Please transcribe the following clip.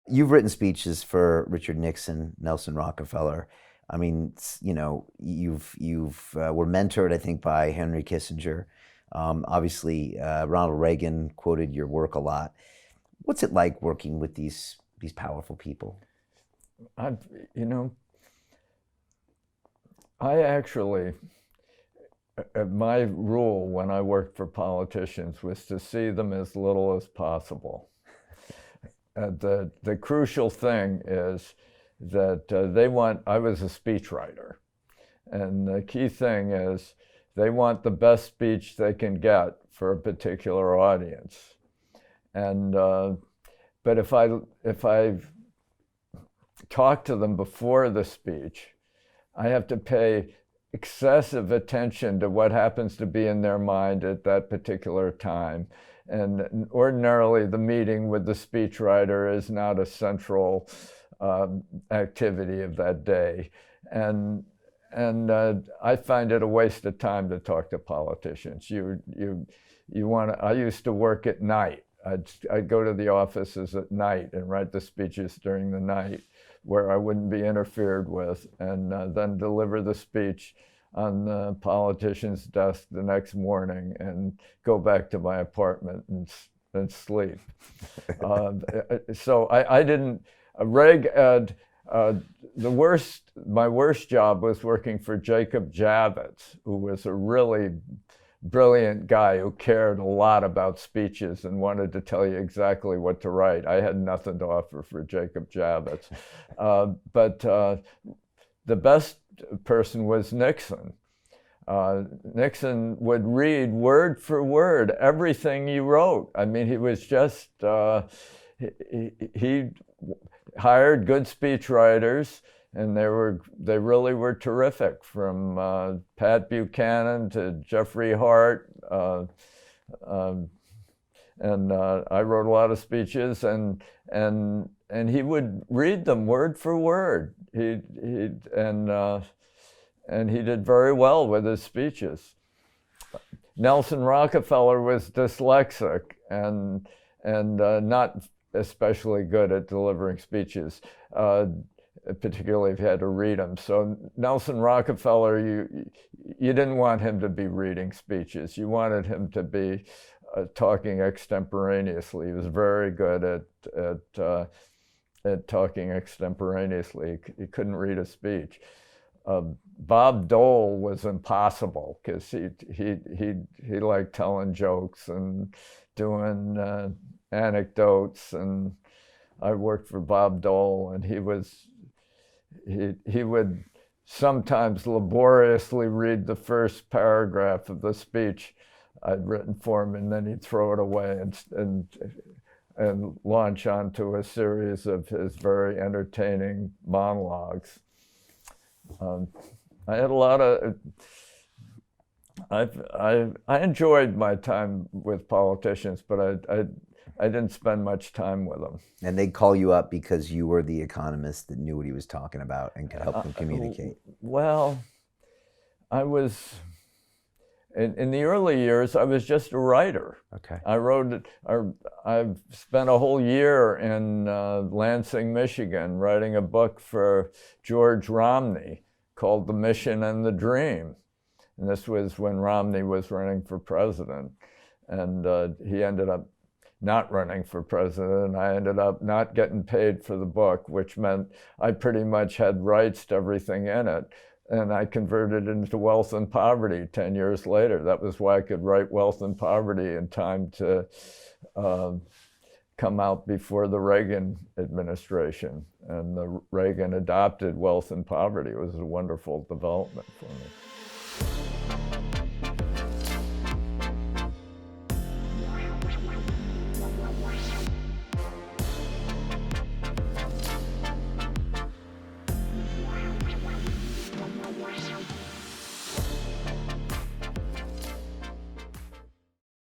You've written speeches for Richard Nixon, Nelson Rockefeller. I mean, you've were mentored, I think, by Henry Kissinger. Obviously, Ronald Reagan quoted your work a lot. What's it like working with these powerful people? I, you know, I actually, my rule when I worked for politicians was to see them as little as possible. The crucial thing is that I was a speechwriter, and the key thing is they want the best speech they can get for a particular audience. And but if I talk to them before the speech, I have to pay excessive attention to what happens to be in their mind at that particular time. And ordinarily, the meeting with the speechwriter is not a central activity of that day. And I find it a waste of time to talk to politicians. I used to work at night. I'd go to the offices at night and write the speeches during the night where I wouldn't be interfered with, and then deliver the speech on the politician's desk the next morning and go back to my apartment and sleep. So I didn't, my worst job was working for Jacob Javits, who was a really brilliant guy who cared a lot about speeches and wanted to tell you exactly what to write. I had nothing to offer for Jacob Javits. But the best person was Nixon. Nixon would read word for word everything you wrote. I mean, he was just, he hired good speechwriters, and they really were terrific, from Pat Buchanan to Jeffrey Hart. And I wrote a lot of speeches, and he would read them word for word. And he did very well with his speeches. Nelson Rockefeller was dyslexic and not especially good at delivering speeches, particularly if you had to read them. So Nelson Rockefeller, you didn't want him to be reading speeches. You wanted him to be talking extemporaneously. He was very good at talking extemporaneously. He couldn't read a speech. Bob Dole was impossible because he liked telling jokes and doing anecdotes, and I worked for Bob Dole, and he would sometimes laboriously read the first paragraph of the speech I'd written for him, and then he'd throw it away and launch onto a series of his very entertaining monologues. I had a lot of. I enjoyed my time with politicians, but I didn't spend much time with them. And they'd call you up because you were the economist that knew what he was talking about and could help them communicate. Well, I was. In the early years, I was just a writer. Okay. I've spent a whole year in Lansing, Michigan, writing a book for George Romney called The Mission and the Dream. And this was when Romney was running for president. And he ended up not running for president, and I ended up not getting paid for the book, which meant I pretty much had rights to everything in it. And I converted it into Wealth and Poverty 10 years later. That was why I could write Wealth and Poverty in time to come out before the Reagan administration. And the Reagan adopted Wealth and Poverty. It was a wonderful development for me.